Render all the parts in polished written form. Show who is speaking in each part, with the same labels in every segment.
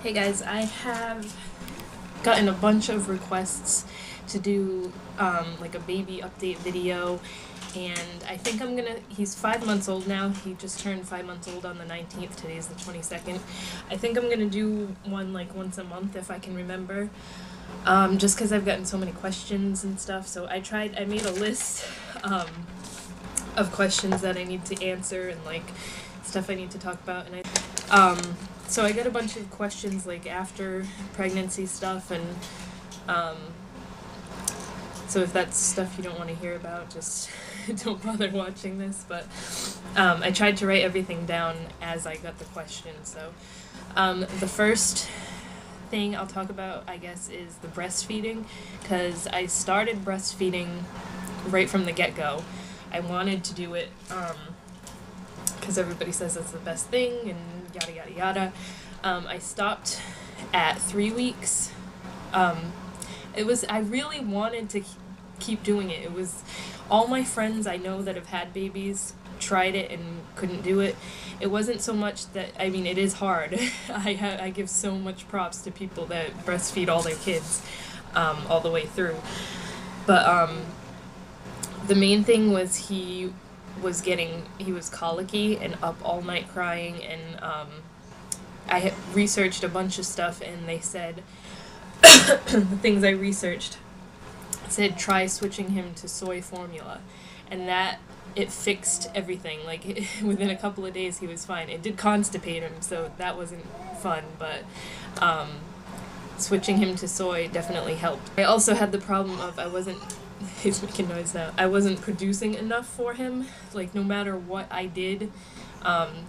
Speaker 1: Hey guys, I have gotten a bunch of requests to do like a baby update video, and I think he's 5 months old now. He just turned 5 months old on the 19th. Today's the 22nd. I think I'm gonna do one like once a month if I can remember, just because I've gotten so many questions and stuff. So I made a list of questions that I need to answer and like stuff I need to talk about, and so I got a bunch of questions like after pregnancy stuff, and so if that's stuff you don't want to hear about, just don't bother watching this. But I tried to write everything down as I got the questions. So the first thing I'll talk about, I guess, is the breastfeeding, because I started breastfeeding right from the get-go. I wanted to do it because everybody says it's the best thing and yada yada yada. I stopped at 3 weeks. I really wanted to keep doing it. It was all my friends I know that have had babies tried it and couldn't do it. It wasn't so much that, I mean, it is hard. I give so much props to people that breastfeed all their kids all the way through. But the main thing was he was colicky and up all night crying, and I had researched a bunch of stuff, and they said the things I researched said try switching him to soy formula, and that it fixed everything. Like within a couple of days he was fine. It did constipate him, so that wasn't fun, but switching him to soy definitely helped. I also had the problem of he's making noise now. I wasn't producing enough for him. Like no matter what I did,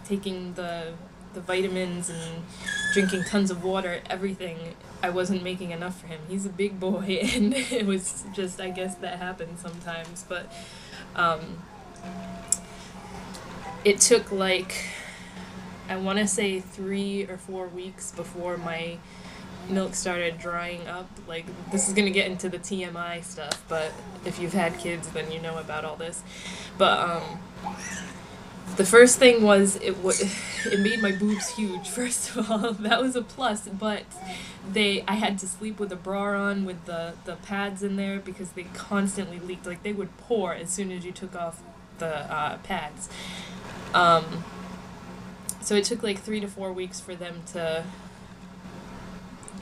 Speaker 1: taking the vitamins and drinking tons of water, everything, I wasn't making enough for him. He's a big boy, and it was just, I guess that happens sometimes. But it took like, I want to say 3 or 4 weeks before my milk started drying up. Like, this is gonna get into the TMI stuff, but if you've had kids then you know about all this. But the first thing was it made my boobs huge, first of all. That was a plus, but I had to sleep with a bra on with the pads in there because they constantly leaked. Like, they would pour as soon as you took off the pads. So it took like 3 to 4 weeks for them to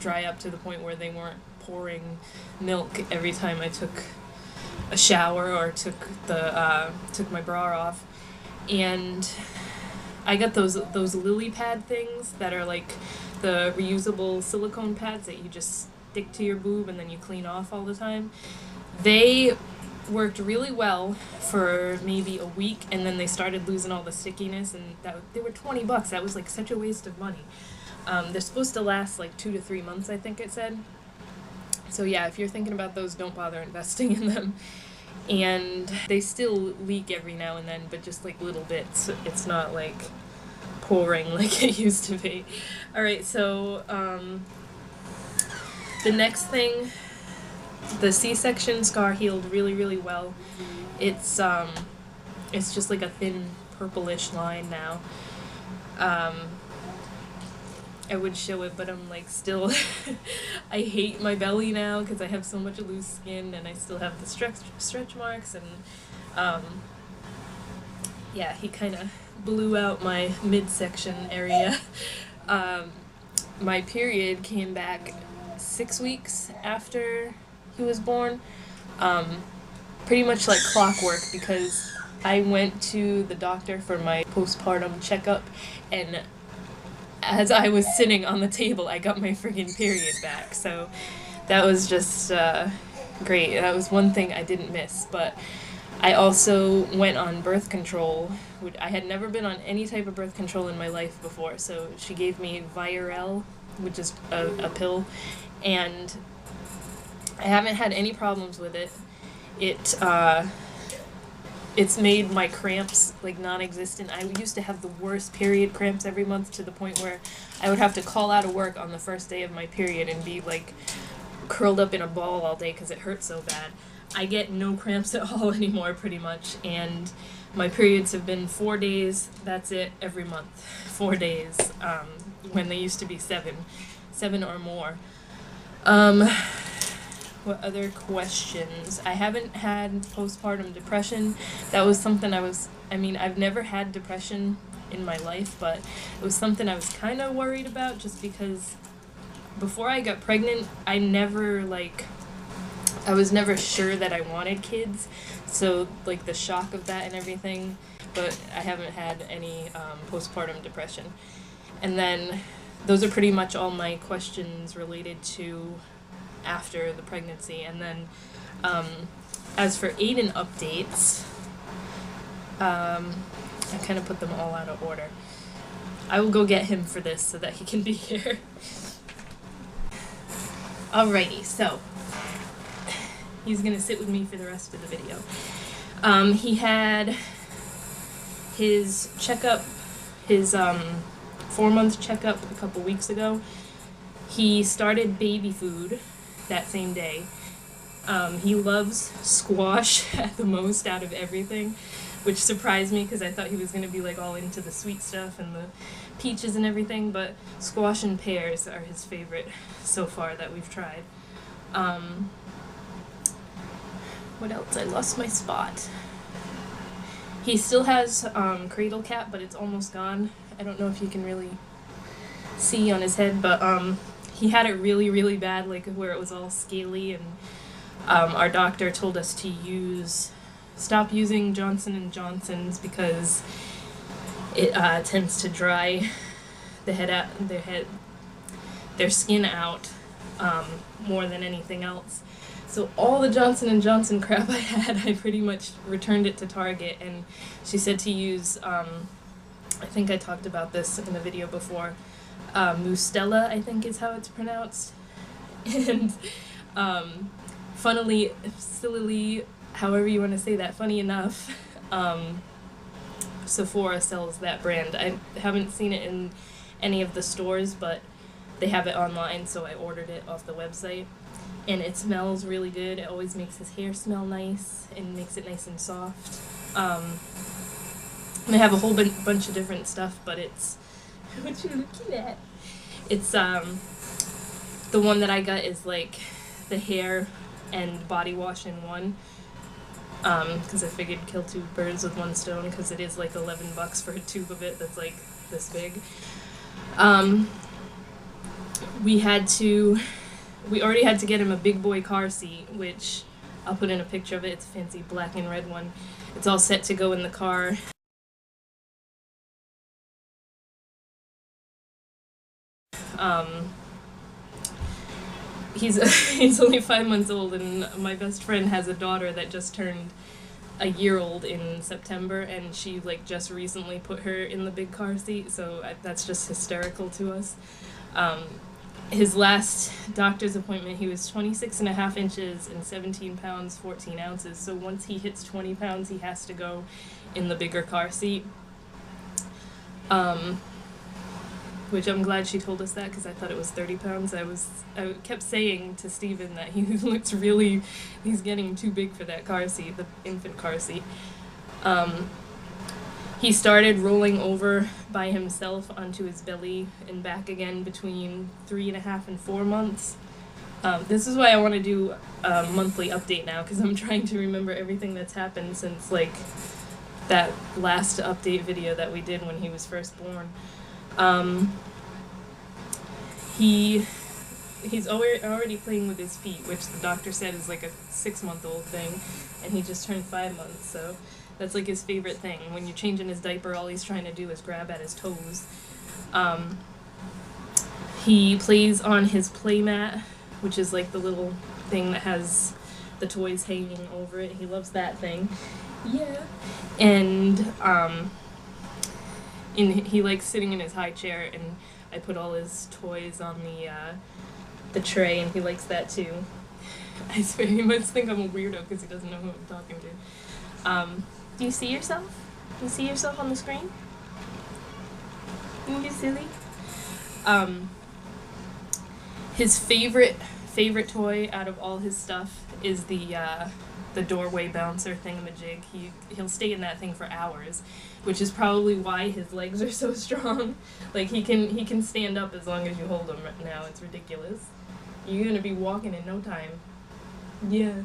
Speaker 1: dry up to the point where they weren't pouring milk every time I took a shower or took my bra off. And I got those lily pad things that are like the reusable silicone pads that you just stick to your boob and then you clean off all the time. They worked really well for maybe a week, and then they started losing all the stickiness, and they were $20. That was like such a waste of money. They're supposed to last like 2 to 3 months, I think it said. So yeah, if you're thinking about those, don't bother investing in them. And they still leak every now and then, but just like little bits. It's not like pouring like it used to be. Alright, so the next thing, the C-section scar healed really, really well. It's just like a thin purplish line now. I would show it, but I'm like still I hate my belly now because I have so much loose skin, and I still have the stretch marks, and yeah, he kind of blew out my midsection area. My period came back 6 weeks after he was born, pretty much like clockwork, because I went to the doctor for my postpartum checkup, and as I was sitting on the table, I got my friggin' period back. So that was just great. That was one thing I didn't miss. But I also went on birth control. I had never been on any type of birth control in my life before. So she gave me Viral, which is a pill, and I haven't had any problems with it. It's made my cramps like non-existent. I used to have the worst period cramps every month, to the point where I would have to call out of work on the first day of my period and be like curled up in a ball all day because it hurt so bad. I get no cramps at all anymore, pretty much, and my periods have been 4 days, that's it, every month. 4 days, when they used to be 7. 7 or more. What other questions? I haven't had postpartum depression. That was something I've never had depression in my life, but it was something I was kind of worried about, just because before I got pregnant, I was never sure that I wanted kids, so like the shock of that and everything, but I haven't had any postpartum depression. And then those are pretty much all my questions related to after the pregnancy. And then as for Aiden updates, I kind of put them all out of order. I will go get him for this so that he can be here. Alrighty, so he's gonna sit with me for the rest of the video. He had his checkup, his 4-month checkup a couple weeks ago. He started baby food that same day. He loves squash at the most out of everything, which surprised me because I thought he was going to be like all into the sweet stuff and the peaches and everything, but squash and pears are his favorite so far that we've tried. What else? I lost my spot. He still has cradle cap, but it's almost gone. I don't know if you can really see on his head, but he had it really, really bad, like where it was all scaly, and our doctor told us to stop using Johnson & Johnson's because it tends to dry their skin out more than anything else. So all the Johnson & Johnson crap I had, I pretty much returned it to Target, and she said to use, I think I talked about this in a video before, Mustela, I think is how it's pronounced. And sillily, however you want to say that, funny enough, Sephora sells that brand. I haven't seen it in any of the stores, but they have it online, so I ordered it off the website. And it smells really good. It always makes his hair smell nice and makes it nice and soft. They have a whole bunch of different stuff, but it's what you're looking at. It's the one that I got is like the hair and body wash in one. Because I figured kill 2 birds with 1 stone, because it is like $11 for a tube of it that's like this big. We already had to get him a big boy car seat, which I'll put in a picture of it. It's a fancy black and red one. It's all set to go in the car. He's only 5 months old, and my best friend has a daughter that just turned a year old in September, and she like just recently put her in the big car seat, so that's just hysterical to us. His last doctor's appointment, he was 26.5 inches and 17 pounds, 14 ounces. So once he hits 20 pounds, he has to go in the bigger car seat. Which I'm glad she told us that, because I thought it was 30 pounds. I kept saying to Steven that he looks he's getting too big for that car seat, the infant car seat. He started rolling over by himself onto his belly and back again between 3.5 and 4 months. This is why I want to do a monthly update now, because I'm trying to remember everything that's happened since like that last update video that we did when he was first born. He's already playing with his feet, which the doctor said is like a 6-month-old thing, and he just turned 5 months, so that's like his favorite thing. When you're changing his diaper, all he's trying to do is grab at his toes. He plays on his play mat, which is like the little thing that has the toys hanging over it. He loves that thing. Yeah. And he likes sitting in his high chair, and I put all his toys on the tray, and he likes that too. I swear he must think I'm a weirdo because he doesn't know who I'm talking to. Do you see yourself? Do you see yourself on the screen? You're silly. His favorite toy out of all his stuff is the the doorway bouncer thingamajig. He'll stay in that thing for hours, which is probably why his legs are so strong. Like he can stand up as long as you hold him right now. It's ridiculous. You're gonna be walking in no time. Yeah.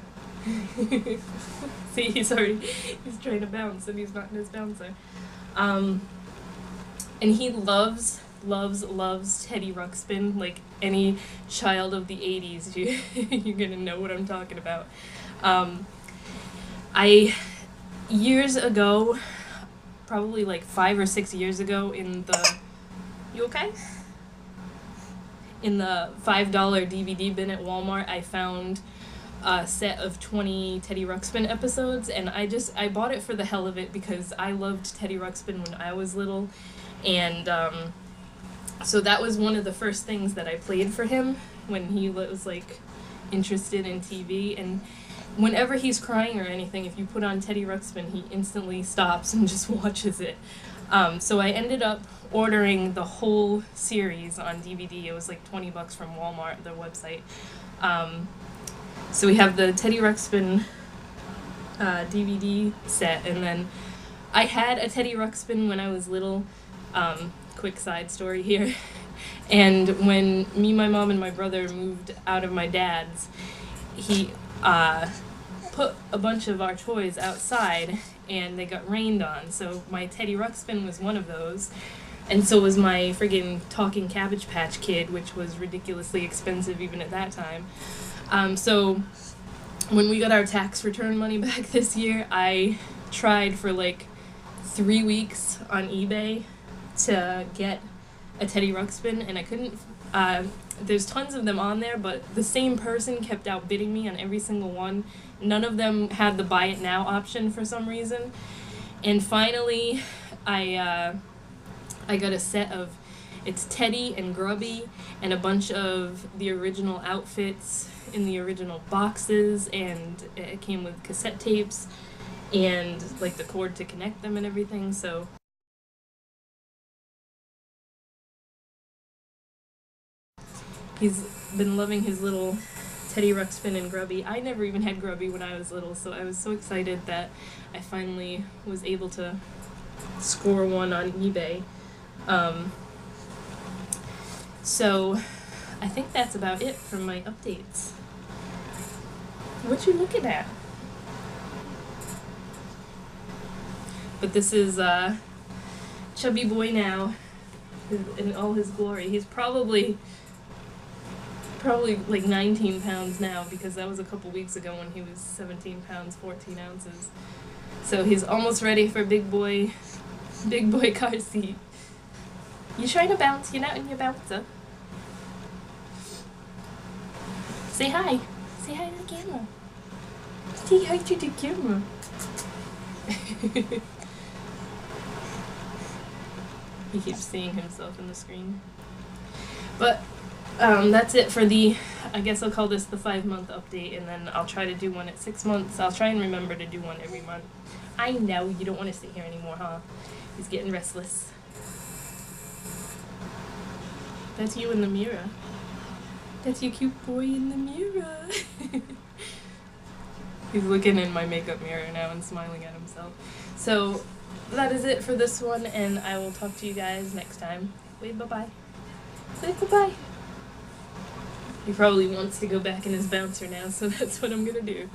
Speaker 1: See, he's trying to bounce and he's not in his bouncer. And he loves Teddy Ruxpin. Like any child of the 80s, you're gonna know what I'm talking about. Years ago, probably like 5 or 6 years ago, you okay? In the $5 DVD bin at Walmart, I found a set of 20 Teddy Ruxpin episodes, and I bought it for the hell of it because I loved Teddy Ruxpin when I was little, and so that was one of the first things that I played for him when he was like interested in TV. And whenever he's crying or anything, if you put on Teddy Ruxpin, he instantly stops and just watches it. So I ended up ordering the whole series on DVD. It was like $20 from Walmart, their website. So we have the Teddy Ruxpin DVD set, and then I had a Teddy Ruxpin when I was little. Quick side story here. And when me, my mom, and my brother moved out of my dad's, he put a bunch of our toys outside, and they got rained on. So my Teddy Ruxpin was one of those, and so was my friggin' talking Cabbage Patch Kid, which was ridiculously expensive even at that time. So when we got our tax return money back this year, I tried for like 3 weeks on eBay to get a Teddy Ruxpin, and I couldn't. There's tons of them on there, but the same person kept outbidding me on every single one. None of them had the buy it now option for some reason. And finally, I got a set of, it's Teddy and Grubby and a bunch of the original outfits in the original boxes, and it came with cassette tapes and like the cord to connect them and everything. So he's been loving his little Teddy Ruxpin and Grubby. I never even had Grubby when I was little, so I was so excited that I finally was able to score one on eBay. So I think that's about it for my updates. What you looking at? But this is Chubby Boy now in all his glory. He's probably like 19 pounds now, because that was a couple weeks ago when he was 17 pounds 14 ounces. So he's almost ready for big boy car seat. You trying to bounce? You're not in your bouncer. Say hi. Say hi to the camera. Say hi to the camera. He keeps seeing himself in the screen. But that's it for I guess I'll call this the 5-month update, and then I'll try to do one at 6 months. I'll try and remember to do one every month. I know you don't want to sit here anymore, huh? He's getting restless. That's you in the mirror. That's your cute boy in the mirror. He's looking in my makeup mirror now and smiling at himself. So that is it for this one, and I will talk to you guys next time. Wave bye-bye. Wave bye-bye. He probably wants to go back in his bouncer now, so that's what I'm gonna do.